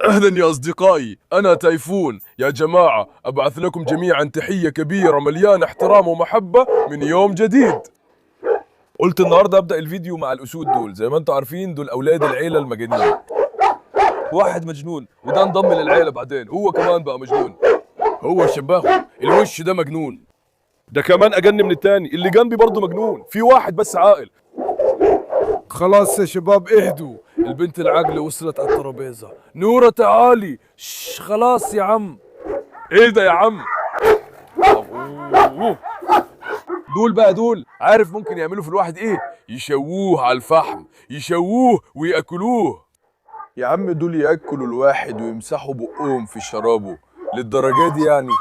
أهلا يا أصدقائي، أنا تايفون. يا جماعة أبعث لكم جميعا تحية كبيرة مليانة احترام ومحبة من يوم جديد. قلت النهاردة أبدأ الفيديو مع الأسود دول، زي ما أنتم عارفين دول أولاد العيلة المجانين. واحد مجنون وده انضم للعيلة بعدين، هو كمان بقى مجنون. هو شبههم، الوش ده مجنون. ده كمان أجن من التاني، اللي جنبي برضه مجنون، في واحد بس عاقل. خلاص يا شباب اهدوا، البنت العاقلة وصلت على الترابيزة. نورة تعالي. خلاص يا عم. ايه ده يا عم؟ أوه. دول بقى دول عارف ممكن يعملوا في الواحد ايه؟ يشووه على الفحم، يشووه وياكلوه. يا عم دول ياكلوا الواحد ويمسحوا بقهم في شرابه، للدرجة دي يعني؟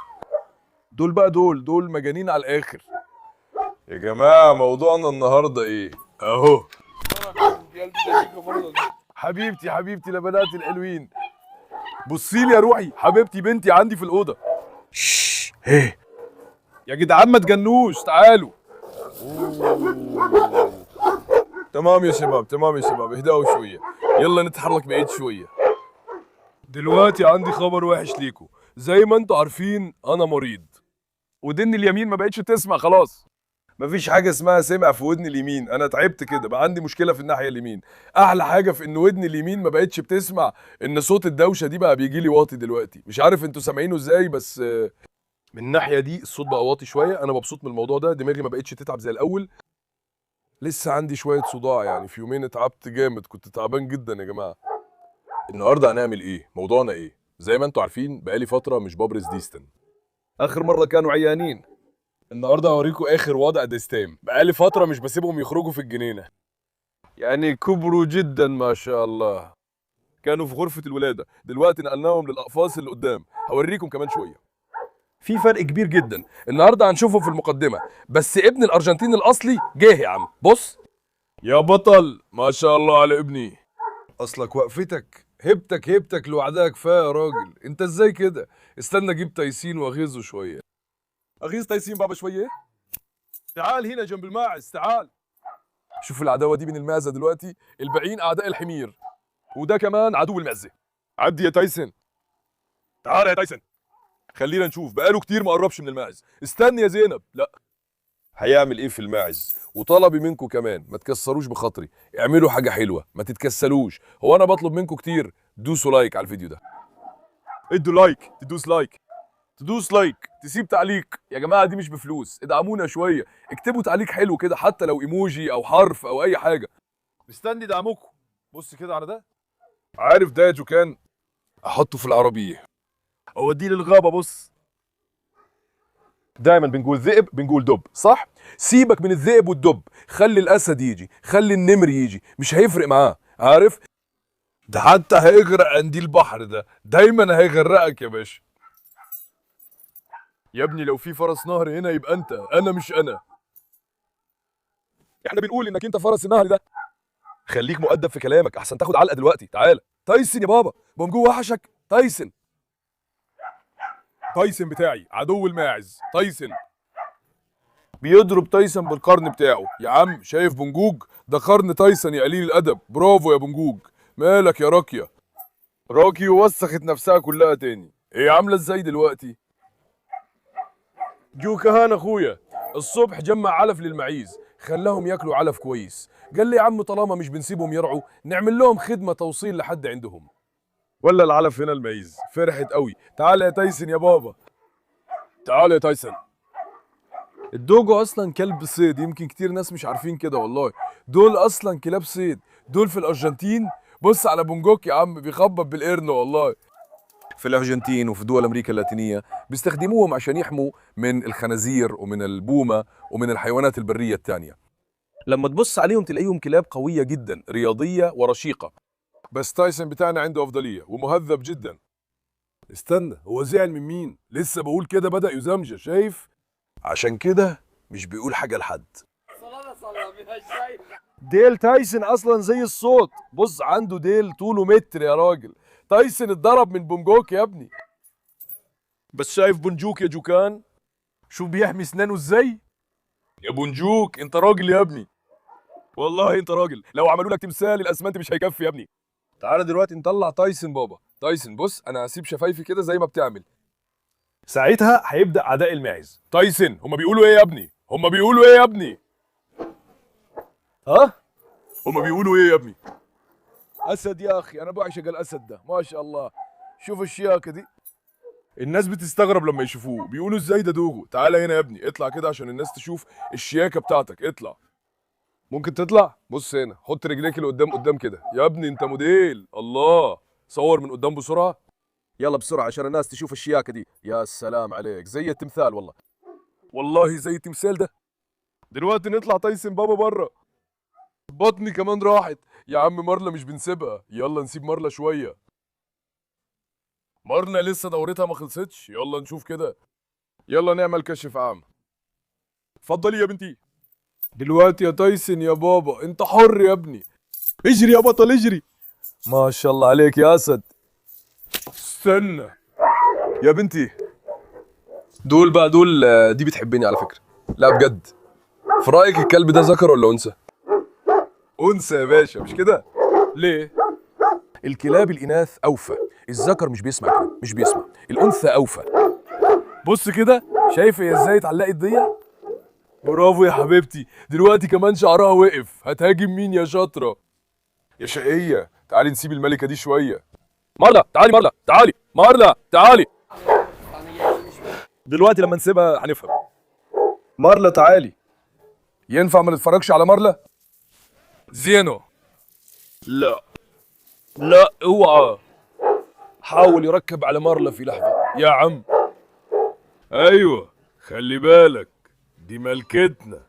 دول بقى دول مجانين على الاخر. يا جماعة موضوعنا النهاردة ايه؟ اهو. حبيبتي لبنات الحلوين، بصي لي يا روحي، حبيبتي بنتي عندي في الأوضة. ايه يا جدعان ما تجنوش، تعالوا. تمام يا شباب اهدأوا شوية، يلا نتحرك بعيد شوية. دلوقتي عندي خبر وحش ليكوا، زي ما انتوا عارفين أنا مريض ودني اليمين ما بقتش تسمع خلاص. مفيش حاجة اسمها سمع في ودني اليمين، أنا تعبت كده، بقى عندي مشكلة في الناحية اليمين. أحلى حاجة في إن ودني اليمين ما بقتش بتسمع إن صوت الدوشة دي بقى بيجي لي واطي دلوقتي، مش عارف أنتوا سامعينه إزاي، بس من الناحية دي الصوت بقى واطي شوية. أنا مبسوط من الموضوع ده، دماغي ما بقتش تتعب زي الأول. لسه عندي شوية صداع يعني، في يومين اتعبت جامد، كنت تعبان جدا يا جماعة. النهاردة هنعمل إيه؟ موضوعنا إيه؟ زي ما أنتوا عارفين بقالي فترة مش ببرز ديستن. آخر مرة كانوا عيانين. النهارده هوريكم اخر وضع ديستام، بقالي فتره مش بسيبهم يخرجوا في الجنينه، يعني كبروا جدا ما شاء الله. كانوا في غرفه الولاده، دلوقتي نقلناهم للاقفاص اللي قدام، هوريكم كمان شويه. في فرق كبير جدا النهارده هنشوفه في المقدمه، بس ابن الارجنتين الاصلي جه يا عم. بص يا بطل، ما شاء الله على ابني. اصلك وقفتك هبتك لوحدها كفايه يا راجل، انت ازاي كده؟ استنى اجيب تايسين واغيظه شويه. اغيظ تايسين بابا شويه. تعال هنا جنب الماعز، تعال. شوف العداوه دي بين المعزه دلوقتي، الباقيين اعداء الحمير وده كمان عدو المعزه. عدي يا تايسون، تعال يا تايسون. خلينا نشوف، بقاله كتير ما قربش من الماعز. استني يا زينب. لا، هيعمل ايه في الماعز؟ وطلبي منكم كمان ما تكسروش بخاطري، اعملوا حاجه حلوه ما تتكسلوش. هو انا بطلب منكم كتير؟ دوسوا لايك على الفيديو ده، ادوا لايك، تدوس لايك، تسيب تعليق. يا جماعه دي مش بفلوس، ادعمونا شويه، اكتبوا تعليق حلو كده حتى لو ايموجي او حرف او اي حاجه، مستني دعمكم. بص كده على ده، عارف ده يا جوكان؟ احطه في العربيه اوديه للغابه. بص، دايما بنقول ذئب بنقول دب، صح؟ سيبك من الذئب والدب، خلي الاسد يجي، خلي النمر يجي، مش هيفرق معاه، عارف؟ ده حتى هيغرق عندي البحر، ده دايما هيغرقك يا باشا. يا ابني لو في فرس نهر هنا يبقى انت، انا مش انا. احنا بنقول انك انت فرس النهر ده. خليك مؤدب في كلامك احسن تاخد علقه دلوقتي. تعالى تايسون يا بابا، بونجو وحشك تايسون. تايسون بتاعي عدو الماعز، تايسون بيضرب تايسون بالقرن بتاعه. يا عم شايف بونجوج؟ ده قرن تايسون يا قليل الادب. برافو يا بونجوج. مالك يا راكيا؟ راكي وسخت نفسها كلها تاني. ايه عامله ازاي دلوقتي؟ جو كهان اخويا الصبح جمع علف للمعيز، خلاهم ياكلوا علف كويس. قال لي يا عم طالما مش بنسيبهم يرعوا نعمل لهم خدمه توصيل لحد عندهم. ولا العلف هنا المعيز فرحت قوي. تعال يا تايسون يا بابا، تعال يا تايسون. الدوجو اصلا كلب صيد، يمكن كتير ناس مش عارفين كده والله. دول اصلا كلاب صيد، دول في الارجنتين. بص على بونجوك يا عم بيخبط بالقرن والله. في الارجنتين وفي دول امريكا اللاتينيه بيستخدموهم عشان يحموا من الخنازير ومن البومه ومن الحيوانات البريه التانيه. لما تبص عليهم تلاقيهم كلاب قويه جدا، رياضيه ورشيقه. بس تايسون بتاعنا عنده افضليه ومهذب جدا. استنى، هو زعل من مين؟ لسه بقول كده بدأ يزمجر، شايف؟ عشان كده مش بيقول حاجه لحد. ديل تايسون اصلا زي الصوت، بص عنده ديل طوله متر يا راجل. تايسون اتضرب من بونجوك يا ابني. بس شايف بونجوك يا جوكان؟ شوف بيحمي اسنانه ازاي. يا بونجوك انت راجل يا ابني، والله انت راجل. لو عملوا لك تمثال الاسمنت مش هيكفي يا ابني. تعالى دلوقتي نطلع تايسون بابا. تايسون بص، انا هسيب شفايفي كده زي ما بتعمل. ساعتها هيبدأ عداء الماعز. تايسون، هما بيقولوا ايه يا ابني؟ هما بيقولوا ايه يا ابني؟ ها؟ هما بيقولوا ايه يا ابني؟ اسد يا اخي، انا بعشق الاسد ده، ما شاء الله. شوف الشياكه دي. الناس بتستغرب لما يشوفوه، بيقولوا ازاي ده دوغو. تعالى هنا يا ابني، اطلع كده عشان الناس تشوف الشياكه بتاعتك. اطلع. ممكن تطلع؟ بص هنا، حط رجليك اللي قدام كده يا ابني، انت موديل. الله، صور من قدام بسرعه. يلا بسرعه عشان الناس تشوف الشياكه دي. يا سلام عليك، زي التمثال والله. والله زي التمثال ده. دلوقتي نطلع تايسون بابا بره. بطني كمان راحت يا عم. مارلا مش بنسيبها، يلا نسيب مارلا شويه. مارلا لسه دورتها ما خلصتش، يلا نشوف كده. يلا نعمل كشف عام. اتفضلي يا بنتي. دلوقتي يا تايسون يا بابا، انت حر يا ابني. اجري يا بطل اجري. ما شاء الله عليك يا اسد. استنى يا بنتي، دول دي بتحبني على فكره. لا بجد، في رايك الكلب ده ذكر ولا انثى؟ انثى يا باشا، مش كده؟ ليه؟ الكلاب الاناث اوفى، الذكر مش بيسمع كلام، مش بيسمع. الانثى اوفى. بص كده، شايفه هي ازاي اتعلقت دي؟ برافو يا حبيبتي. دلوقتي كمان شعرها وقف. هتهاجم مين يا شاطره؟ يا شقيه، تعالي نسيب الملكه دي شويه. مارلا تعالي، مارلا تعالي، مارلا تعالي. دلوقتي لما نسيبها هنفهم. مارلا تعالي. ينفع ما نتفرجش على مارلا؟ زينو. لا لا، اوعى. حاول يركب على مارلا في لحظة يا عم. ايوه خلي بالك، دي ملكتنا.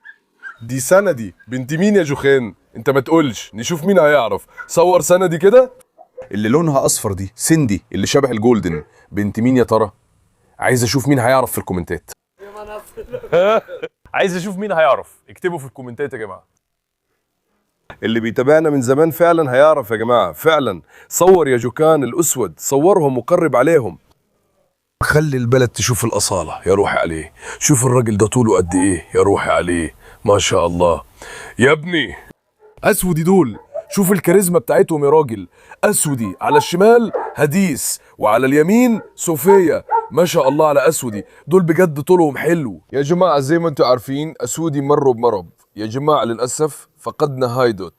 دي سندي بنت مين يا جوخان؟ انت ما تقولش، نشوف مين هيعرف. صور سندي كده. اللي لونها اصفر دي سندي، اللي شبه الجولدن. بنت مين يا ترى؟ عايز اشوف مين هيعرف في الكومنتات. عايز اشوف مين هيعرف، اكتبوا في الكومنتات يا جماعه. اللي بيتابعنا من زمان فعلا هيعرف يا جماعه، فعلا. صور يا جوكان الاسود، صورهم وقرب عليهم. خلي البلد تشوف الاصاله يا روحي عليه. شوف الراجل ده طوله قد ايه يا روحي عليه، ما شاء الله. يا ابني اسودي دول، شوف الكاريزما بتاعتهم يا راجل. اسودي على الشمال هديس، وعلى اليمين صوفيا. ما شاء الله على اسودي دول، بجد طولهم حلو يا جماعه. زي ما انتم عارفين اسودي مروا بمرض يا جماعه، للاسف فقدنا هايدوت.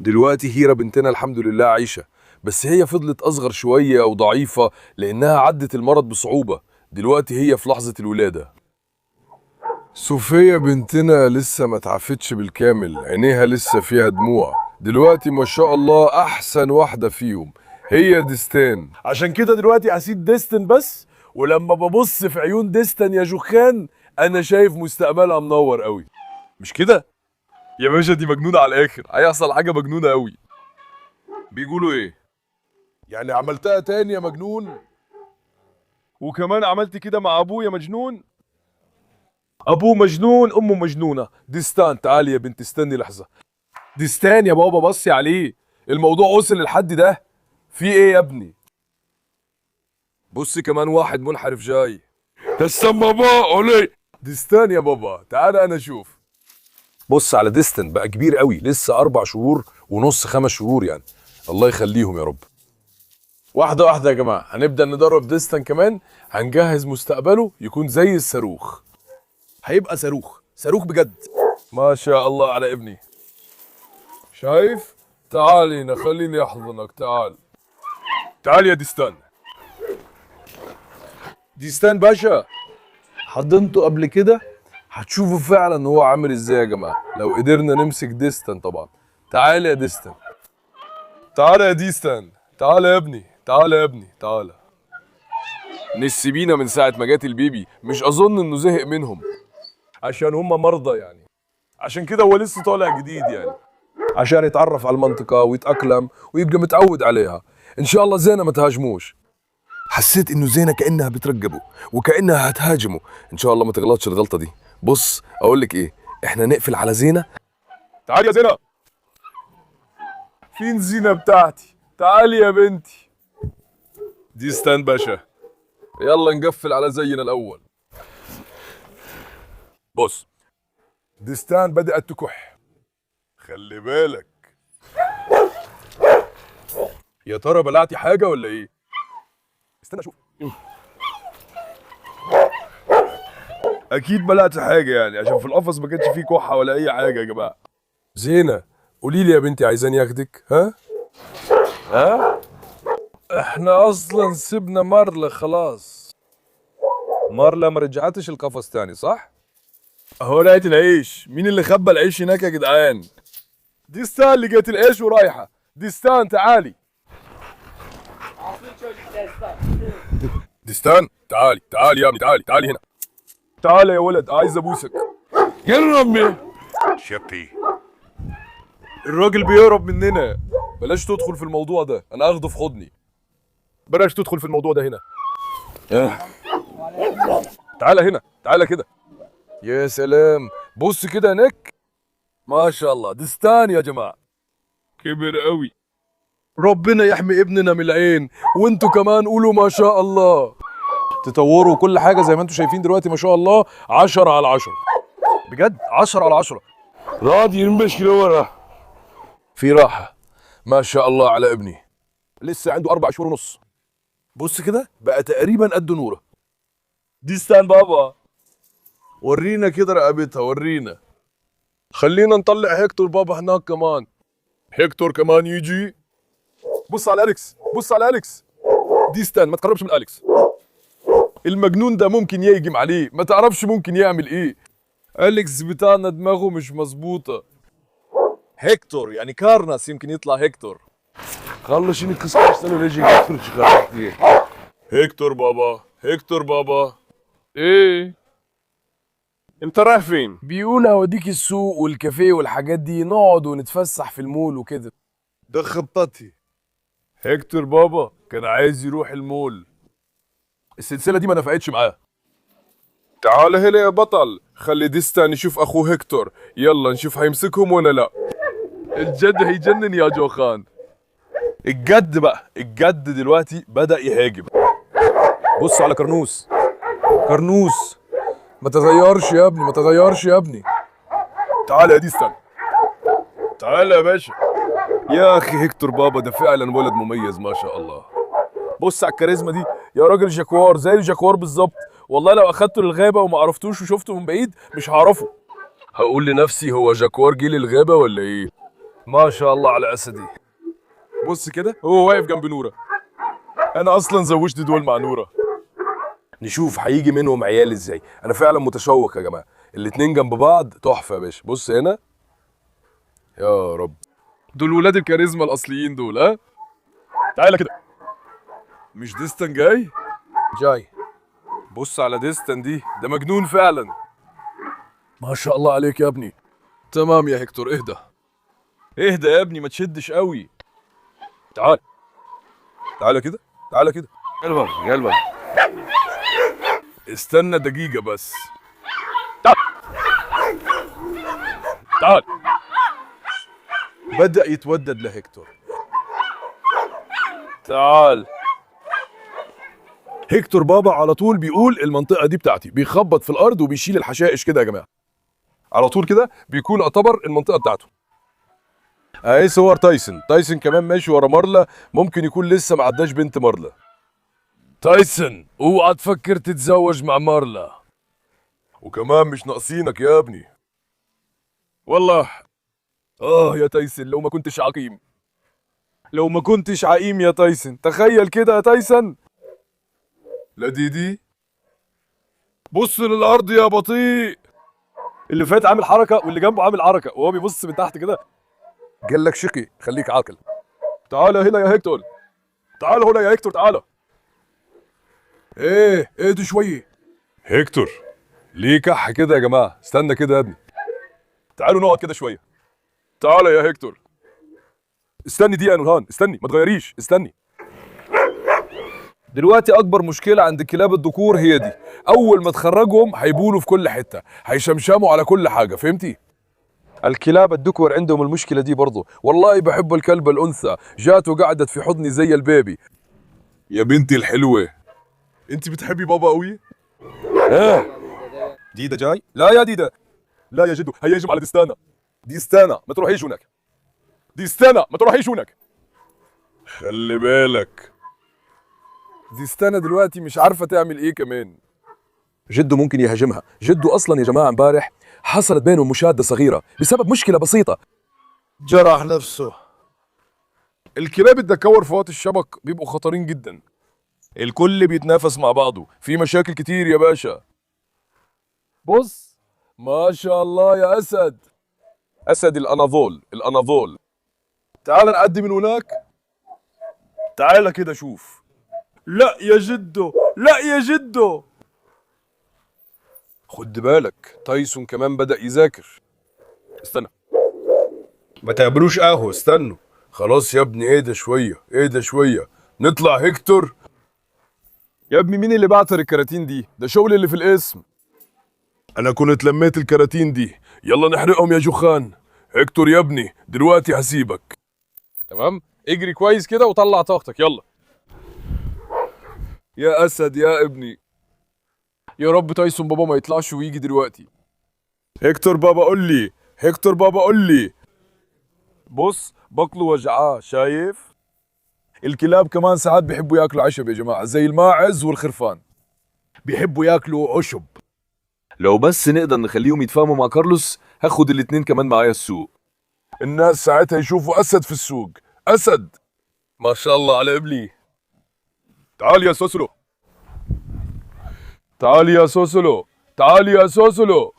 دلوقتي هيرا بنتنا الحمد لله عايشه، بس هي فضلت اصغر شويه وضعيفه لانها عدت المرض بصعوبه. دلوقتي هي في لحظه الولاده. صوفيا بنتنا لسه ما تعافتش بالكامل، عينيها لسه فيها دموع. دلوقتي ما شاء الله احسن واحده فيهم هي ديستان. عشان كده دلوقتي هسيب ديستن بس، ولما ببص في عيون ديستن يا جوخان انا شايف مستقبلها منور قوي. مش كده يا باشا؟ دي مجنونه على الاخر، هيحصل حاجه مجنونه قوي. بيقولوا ايه يعني؟ عملتها تاني يا مجنون؟ وكمان عملت كده مع ابويا مجنون؟ ابوه مجنون امه مجنونه. ديستان تعالي يا بنت، استني لحظه. ديستان يا بابا بصي عليه، الموضوع وصل للحد ده. في ايه يا ابني؟ بصي كمان واحد منحرف جاي. تسمى بابا اولي. ديستان يا بابا تعالى انا اشوف. بص على ديستان، بقى كبير قوي، لسه 4 شهور ونص 5 شهور يعني. الله يخليهم يا رب. واحده واحده يا جماعه، هنبدا ندرب ديستان كمان، هنجهز مستقبله يكون زي الصاروخ. هيبقى صاروخ، صاروخ بجد. ما شاء الله على ابني. شايف؟ تعالي خليني احضنك. تعال يا ديستان. ديستان باشا، حضنته قبل كده، هتشوفوا فعلا هو عامل ازاي يا جماعه لو قدرنا نمسك ديستان طبعا. تعال يا ديستان. تعال يا ديستان. تعال يا ابني، تعال يا ابني، تعال. نسيبينا من ساعه ما جات البيبي، مش اظن انه زهق منهم عشان هم مرضى يعني. عشان كده هو لسه طالع جديد يعني، عشان يتعرف على المنطقة ويتأقلم ويبقى متعود عليها. إن شاء الله زينة ما تهاجموش. حسيت إنه زينة كأنها بترقبه وكأنها هتهاجمه. إن شاء الله ما تغلطش الغلطة دي. بص أقول لك إيه، إحنا نقفل على زينة. تعالي يا زينة. فين زينة بتاعتي؟ تعالي يا بنتي. ديستان باشا، يلا نقفل على زينا الأول. بص ديستان بدأت تكح، خلي بالك. يا ترى بلعتي حاجة ولا ايه؟ استنى اشوف. اكيد بلعت حاجة يعني، عشان في القفص ما كانش فيه كحة ولا اي حاجة يا جماعة. زينة، قولي لي يا بنتي عايزاني اخدك؟ ها؟ احنا اصلا سيبنا مارلا خلاص. مارلا ما رجعتش القفص تاني صح؟ اهو لقيت العيش، مين اللي خبى العيش هناك يا جدعان؟ ديستان لقيت العيش ورايحة. ديستان تعالي. ديستان تعالي تعالي يا ابني، تعالي هنا. تعالي يا ولد، عايز ابوسك. يا ربي شبي الراجل بيهرب مننا. بلاش تدخل في الموضوع ده، انا اخده في حضني. بلاش تدخل في الموضوع ده هنا. تعالى هنا، تعالى كده. يا سلام، بص كده هناك. ما شاء الله دستان يا جماعة، كبر قوي. ربنا يحمي ابننا من العين، وانتوا كمان قولوا ما شاء الله. تطوروا كل حاجة زي ما انتوا شايفين دلوقتي، ما شاء الله 10/10 بجد، 10/10. راضي نمشي لورا في راحة. ما شاء الله على ابني، لسه عنده 4 شهور ونص. بص كده بقى تقريبا قد نوره. ديستان بابا، ورينا كده رقبتها، ورينا. خلينا نطلع هيكتور بابا هناك كمان. هيكتور كمان يجي. بص على أليكس، بص على أليكس. ديستان ما تقربش من أليكس، المجنون ده ممكن يهجم عليه، ما تعرفش ممكن يعمل ايه. أليكس بتاعنا دماغه مش مظبوطة. هيكتور يعني كارناس يمكن يطلع هيكتور. خلص شنو قصة استنوا ليجي هيكتور شغال. هيكتور بابا، هيكتور بابا. ايه انت رايح فين؟ بيقول اوديك السوق والكافيه والحاجات دي، نقعد ونتفسح في المول وكده. ده خطتي. هيكتور بابا كان عايز يروح المول، السلسلة دي ما نفعتش معاه. تعال هنا يا بطل، خلي ديستان يشوف اخوه هيكتور. يلا نشوف هيمسكهم ولا لا. الجد هيجنن يا جوخان. الجد بقى، الجد دلوقتي بدأ يهاجم. بص على كرنوس. كرنوس ما تغيرش يا ابني، ما تغيرش يا ابني. تعال يا ديستان، تعال يا باشا. يا اخي هيكتور بابا ده فعلا ولد مميز ما شاء الله. بص على الكاريزما دي يا راجل، جاكوار زي الجاكوار بالظبط. والله لو اخدته للغابه وما عرفتوش وشفته من بعيد مش هعرفه. هقول لنفسي هو جاكوار جه للغابه ولا ايه؟ ما شاء الله على اسدي. بص كده هو واقف جنب نوره. انا اصلا زوجت دول مع نوره. نشوف هيجي منهم عيال ازاي. انا فعلا متشوق يا جماعه، الاتنين جنب بعض تحفه يا باشا. بص هنا يا رب، دول ولاد الكاريزما الاصليين دول. ها تعالى كده. مش ديستان جاي؟ جاي. بص على ديستان دي، ده مجنون فعلا. ما شاء الله عليك يا ابني. تمام يا هيكتور، اهدى اهدى يا ابني، ما تشدش قوي. تعال تعال كده، تعال كده. قلبك استنى دقيقة بس. تعال تعال. بدأ يتودد لهيكتور. تعال. هيكتور بابا على طول بيقول المنطقة دي بتاعتي، بيخبط في الأرض وبيشيل الحشائش كده يا جماعة. على طول كده بيكون اعتبر المنطقة بتاعته. اهي صور تايسون. تايسون كمان ماشي ورا مارلا، ممكن يكون لسه ما عداش بنت مارلا. تايسون اوعى تفكر تتزوج مع مارلا، وكمان مش ناقصينك يا ابني والله. يا تايسون لو ما كنتش عقيم، لو ما كنتش عقيم يا تايسون. تخيل كده يا تايسون. لا دي بص للارض يا بطيء. اللي فات عامل حركه واللي جنبه عامل حركه وهو بيبص من تحت كده. قال لك شقي خليك عاقل. تعال هنا يا هيكتور، تعال هنا يا هيكتور، تعال. ايه دي شويه. هيكتور ليه كح كده يا جماعه؟ استنى كده يا ابني، تعالوا نقعد كده شويه. تعال يا هيكتور. استني دي يا نورهان، استني ما تغيريش، استني. دلوقتي اكبر مشكله عند كلاب الذكور هي دي، اول ما تخرجهم هيبولوا في كل حته، هيشمشموا على كل حاجه، فهمتي؟ الكلاب الذكور عندهم المشكله دي برضه. والله بحب الكلبه الانثى، جات وقعدت في حضني زي البيبي. يا بنتي الحلوه، انت بتحبي بابا قوي؟ ديدا جاي؟ لا يا ديدا، لا يا جدو، هيهجم على ديستانا. ديستانا ما تروحيش هناك، ديستانا ما تروحيش هناك. خلي بالك، دي استنى دلوقتي مش عارفة تعمل ايه كمان. جده ممكن يهاجمها. جده اصلا يا جماعه امبارح حصلت بينهم مشاده صغيره بسبب مشكله بسيطه. جرح نفسه. الكلاب الدكور في وقت الشبك بيبقوا خطرين جدا. الكل بيتنافس مع بعضه، في مشاكل كتير يا باشا. بص، ما شاء الله يا اسد. اسد الاناضول، الاناضول. تعال نعدي من هناك. تعال كده شوف. لا يا جدو، لا يا جدو. خد بالك تايسون كمان بدأ يذاكر. استنى، ما تعملوش قهوة، استنوا. خلاص يا ابني، اهدى شوية، اهدى شوية. نطلع هيكتور. يا ابني مين اللي بعتر الكراتين دي؟ ده شغل اللي في الاسم. انا كنت لميت الكراتين دي. يلا نحرقهم يا جوخان. هيكتور يا ابني دلوقتي هسيبك. تمام؟ اجري كويس كده وطلع طاقتك، يلا. يا اسد يا ابني. يا رب تايسون بابا ما يطلعش ويجي دلوقتي. هيكتور بابا قول لي، هيكتور بابا قول لي. بص بطنه وجعاه، شايف؟ الكلاب كمان ساعات بيحبوا ياكلوا عشب يا جماعة، زي الماعز والخرفان. بيحبوا ياكلوا عشب. لو بس نقدر نخليهم يتفاهموا مع كارلوس هاخد الاتنين كمان معايا السوق. الناس ساعتها يشوفوا أسد في السوق. أسد، ما شاء الله على ابني. تعال يا سوسلو، تعال يا سوسلو، تعال يا سوسلو.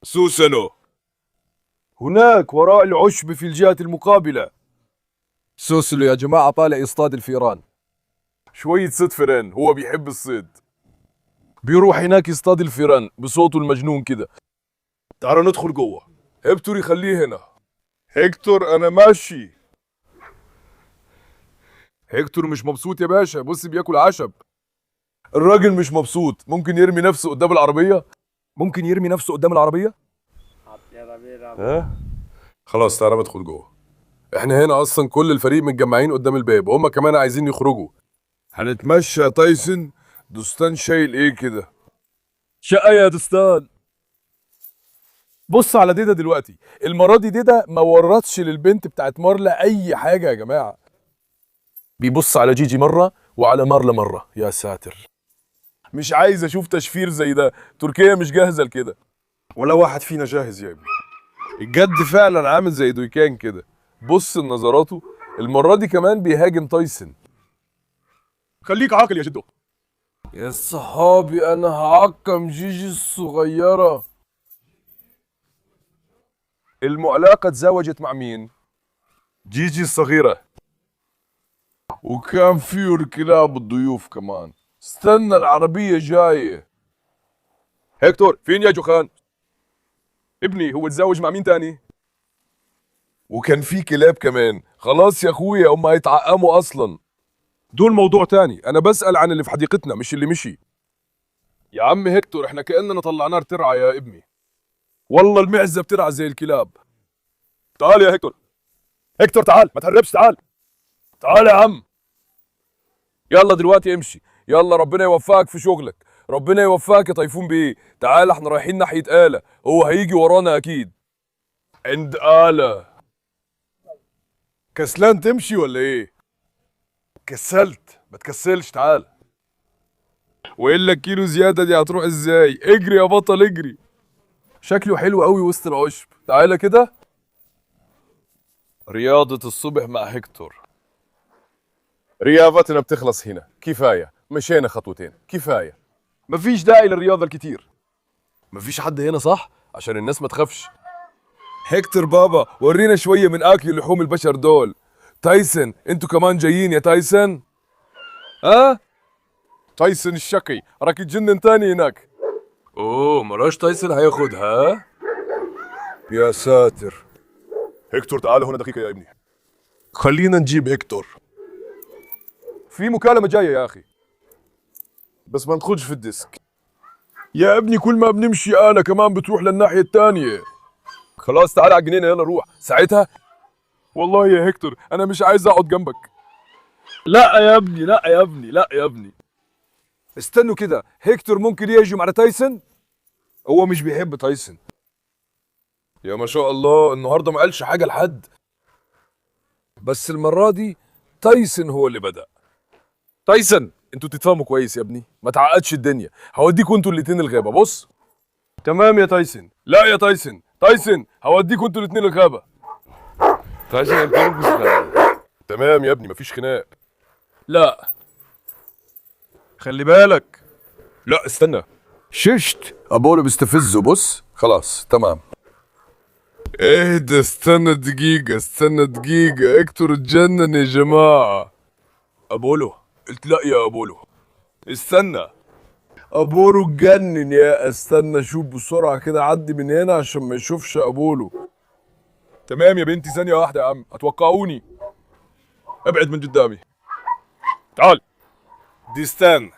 سوسلو هناك وراء العشب في الجهة المقابلة. سوسلو يا جماعه طالع يصطاد الفيران. شوية صيد فيران، هو بيحب الصيد. بيروح هناك يصطاد الفيران بصوته المجنون كده. تعال ندخل جوه. هيكتور يخليه هنا. هيكتور انا ماشي. هيكتور مش مبسوط يا باشا، بص بياكل عشب. الراجل مش مبسوط، ممكن يرمي نفسه قدام العربية. ممكن يرمي نفسه قدام العربيه. ها؟ خلاص تعالى ندخل جوه. احنا هنا اصلا كل الفريق متجمعين قدام الباب، وهم كمان عايزين يخرجوا. هنتمشى يا تايسون. دوستان شايل ايه كده؟ شقة يا دوستان. بص على ديدا دلوقتي. المرة دي ديدا ما ورطش للبنت بتاعت مارلا اي حاجة يا جماعة. بيبص على جيجي مرة وعلى مارلا مرة، يا ساتر. مش عايز اشوف تشفير زي ده. تركيا مش جاهزة لكده. ولا واحد فينا جاهز يا ابني. الجد فعلا عامل زي دويكان كده. بص لنظراته. المرة دي كمان بيهاجم تايسون. خليك عاقل يا جدو. يا صحابي انا هعقم جيجي الصغيرة. المعلقة اتزوجت مع مين؟ جيجي الصغيرة. وكان فيه الكلاب الضيوف كمان. استنى العربية جاية. هيكتور فين يا جوخان؟ ابني هو اتزوج مع مين تاني؟ وكان في كلاب كمان. خلاص يا اخويا هم هيتعقموا اصلا. دول موضوع تاني، انا بسأل عن اللي في حديقتنا مش اللي مشي. يا عم هيكتور احنا كأننا طلعناه ترعى يا ابني. والله المعزة بترعى زي الكلاب. تعال يا هيكتور. هيكتور تعال، ما تهربش، تعال. تعال يا عم. يلا دلوقتي امشي. يلا ربنا يوفقك في شغلك. ربنا يوفقك يا طيفون بيه. تعال احنا رايحين ناحية آلة، هو هيجي ورانا اكيد. عند آلة. كسلان تمشي ولا ايه؟ كسلت، ما تكسلش، تعال. والا الكيلو زيادة دي هتروح ازاي؟ اجري يا بطل اجري. شكله حلو قوي وسط العشب. تعالى كده. رياضة الصبح مع هيكتور. رياضتنا بتخلص هنا، كفاية. مشينا خطوتين، كفاية. مفيش داعي للرياضة الكتير. مفيش حد هنا صح؟ عشان الناس ما تخافش. هيكتور بابا ورينا شوية من أكل لحوم البشر دول. تايسون انتوا كمان جايين يا تايسون؟ ها؟ تايسون الشقي راك يتجنن تاني هناك. اوه مراش تايسون هياخدها. يا ساتر. هيكتور تعال هنا دقيقة يا ابني. خلينا نجيب هيكتور. في مكالمة جاية يا أخي. بس ما ندخلش في الديسك. يا ابني كل ما بنمشي آلة كمان بتروح للناحية التانية. خلاص تعال على الجنينة يلا روح. ساعتها والله يا هيكتور أنا مش عايز أقعد جنبك. لا يا ابني، لا يا ابني، لا يا ابني. استنوا كده، هيكتور ممكن يهجم على تايسون؟ هو مش بيحب تايسون. يا ما شاء الله النهارده ما قالش حاجة لحد. بس المرة دي تايسون هو اللي بدأ. تايسون انتوا تتفاهموا كويس يا ابني، ما تعقدش الدنيا، هوديكوا انتوا الاتنين الغابة. بص. تمام يا تايسون. لا يا تايسون، تايسون هوديكوا انتوا الاتنين الغابة. تايسون تمام يا ابني، مفيش خناق. لا خلي بالك. لا استنى. ششت ابولو بيستفزه. بص خلاص تمام. اهدى، استنى دقيقة، اكتر اتجنن يا جماعة. ابولو قلت لا يا ابولو. استنى ابولو اتجنن. يا استنى شوف بسرعة كده، عدي من هنا عشان ما يشوفش ابولو. تمام يا بنتي، ثانية واحدة يا عم، هتوقعوني. ابعد من قدامي. تعال. ديستان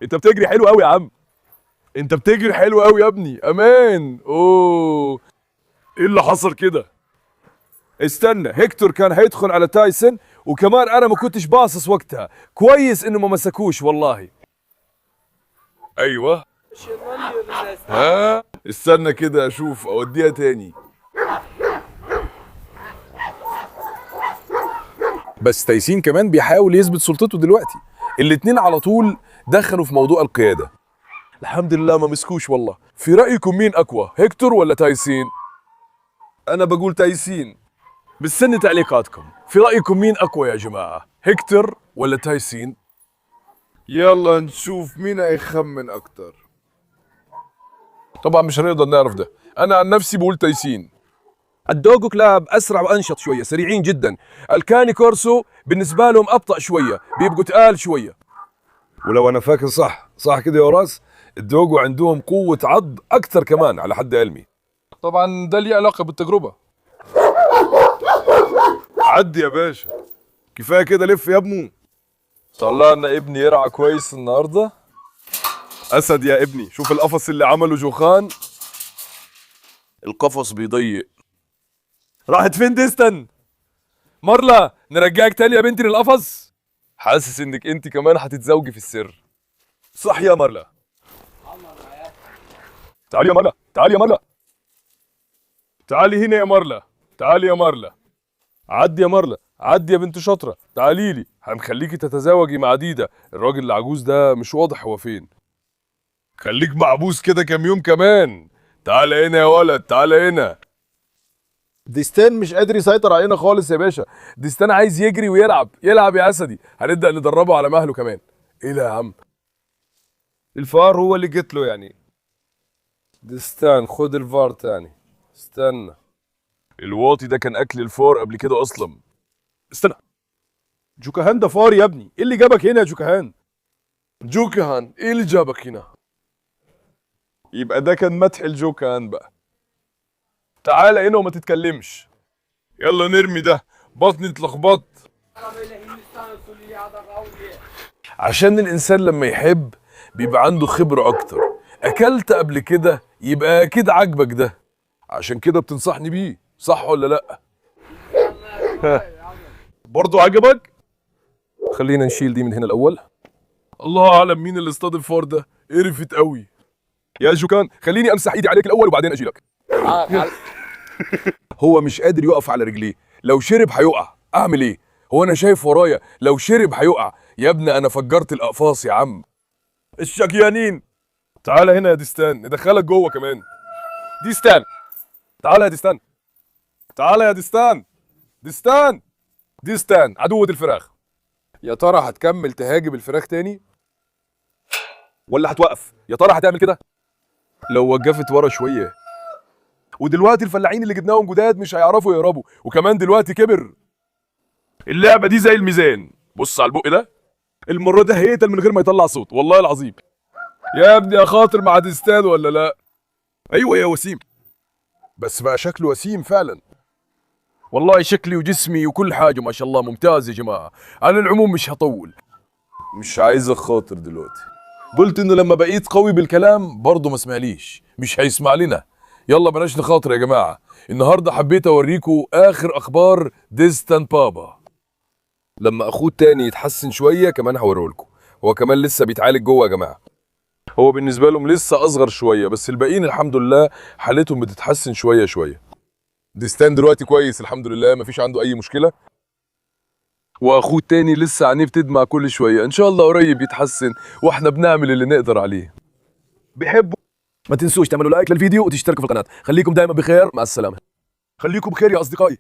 انت بتجري حلو قوي يا عم، انت بتجري حلو قوي يا ابني. امان. اوه ايه اللي حصل كده؟ استنى، هيكتور كان هيدخل على تايسون وكمان انا ما كنتش باصص وقتها. كويس انه ما مسكوش والله. ايوه. ها استنى كده اشوف اوديها تاني. بس تايسين كمان بيحاول يثبت سلطته دلوقتي. الاتنين على طول دخلوا في موضوع القيادة. الحمد لله ما مسكوش والله. في رأيكم مين أقوى، هيكتور ولا تايسين؟ أنا بقول تايسين. مستني تعليقاتكم، في رأيكم مين أقوى يا جماعة، هيكتور ولا تايسين؟ يلا نشوف مين هيخمن أكتر. طبعا مش هنقدر نعرف ده، أنا عن نفسي بقول تايسين. الدوغو كلاب أسرع وأنشط شوية، سريعين جدا. الكاني كورسو بالنسبة لهم أبطأ شوية، بيبقوا تقال شوية. ولو أنا فاكر صح كده يا راس، الدوغو عندهم قوة عض أكثر كمان على حد علمي. طبعا ده ليه علاقة بالتجربة. عدي يا باشا، كفاية كده لف يا ابني. طلعنا ابني يرعى كويس النهاردة. أسد يا ابني، شوف القفص اللي عمله جوخان. القفص بيضيق. راحت فين ديستن؟ مارلا نرجعك تاني يا بنتي للقفص. حاسس انك انت كمان هتتزوجي في السر. صح يا مارلا. تعالي يا مارلا، تعالي يا مارلا، تعالي هنا يا مارلا، تعالي يا مارلا. عدي يا مارلا، عدي يا بنت شاطرة، تعالي لي، هنخليكي تتزوجي مع ديدا. الراجل العجوز ده مش واضح هو فين. خليك محبوس كده كام يوم كمان. تعال هنا يا ولد، تعال هنا. ديستان مش قادر يسيطر علينا خالص يا باشا. ديستان عايز يجري ويلعب، يلعب يا اسدي. هنبدأ ندربه على مهله كمان. ايه ده يا عم؟ الفار هو اللي جت له يعني. ديستان خد الفار تاني. استنى، الواطي ده كان اكل الفار قبل كده اصلا. استنى، جوكاهان ده فار يا ابني. ايه اللي جابك هنا يا جوكاهان؟ جوكاهان ايه اللي جابك هنا؟ يبقى ده كان مدح الجوكاهان بقى. تعال هنا وما تتكلمش. يلا نرمي ده، بطني اتلخبطت. عشان الانسان لما يحب بيبقى عنده خبرة اكتر. اكلت قبل كده يبقى اكيد عاجبك ده، عشان كده بتنصحني بيه، صح ولا لا؟ برضو عجبك؟ خلينا نشيل دي من هنا الاول. الله اعلم مين اللي اصطاد الفار ده، قرفت قوي. يا جوكان خليني امسح ايدي عليك الاول وبعدين اجي لك. هو مش قادر يقف على رجليه، لو شرب هيقع. اعمل ايه؟ هو انا شايف ورايا لو شرب هيقع. يا ابني انا فجرت الاقفاص يا عم. الشقيانين. تعال هنا يا ديستان، ندخلك جوه كمان. ديستان تعال يا ديستان، تعال يا ديستان. ديستان عدوة الفراخ. يا ترى هتكمل تهاجم الفراخ تاني ولا هتوقف؟ يا ترى هتعمل كده؟ لو وقفت ورا شويه. ودلوقتي الفلاحين اللي جبناهم جداد مش هيعرفوا يهربوا، وكمان دلوقتي كبر. اللعبه دي زي الميزان، بص على البق ده، المره ده هيقتل من غير ما يطلع صوت والله العظيم. يا ابني اخاطر مع ديستان ولا لا؟ ايوه يا وسيم، بس بقى شكله وسيم فعلا. والله شكلي وجسمي وكل حاجه ما شاء الله ممتاز يا جماعه. على العموم مش هطول، مش عايز اخاطر دلوقتي. قلت انه لما بقيت قوي بالكلام برضه ما سمعليش، مش هيسمع لنا. يلا بلاش نخاطر يا جماعه. النهارده حبيت اوريكم اخر اخبار ديستان بابا. لما اخوه التاني يتحسن شويه كمان هوريهولكم. هو كمان لسه بيتعالج جوه يا جماعه. هو بالنسبه لهم لسه اصغر شويه، بس الباقيين الحمد لله حالتهم بتتحسن شويه شويه. ديستان دلوقتي كويس الحمد لله، مفيش عنده اي مشكله. واخوه التاني لسه عينيه بتدمع كل شويه، ان شاء الله قريب يتحسن واحنا بنعمل اللي نقدر عليه. بحبوا. ما تنسوش تعملوا لايك للفيديو وتشتركوا في القناه. خليكم دائما بخير، مع السلامه. خليكم بخير يا اصدقائي.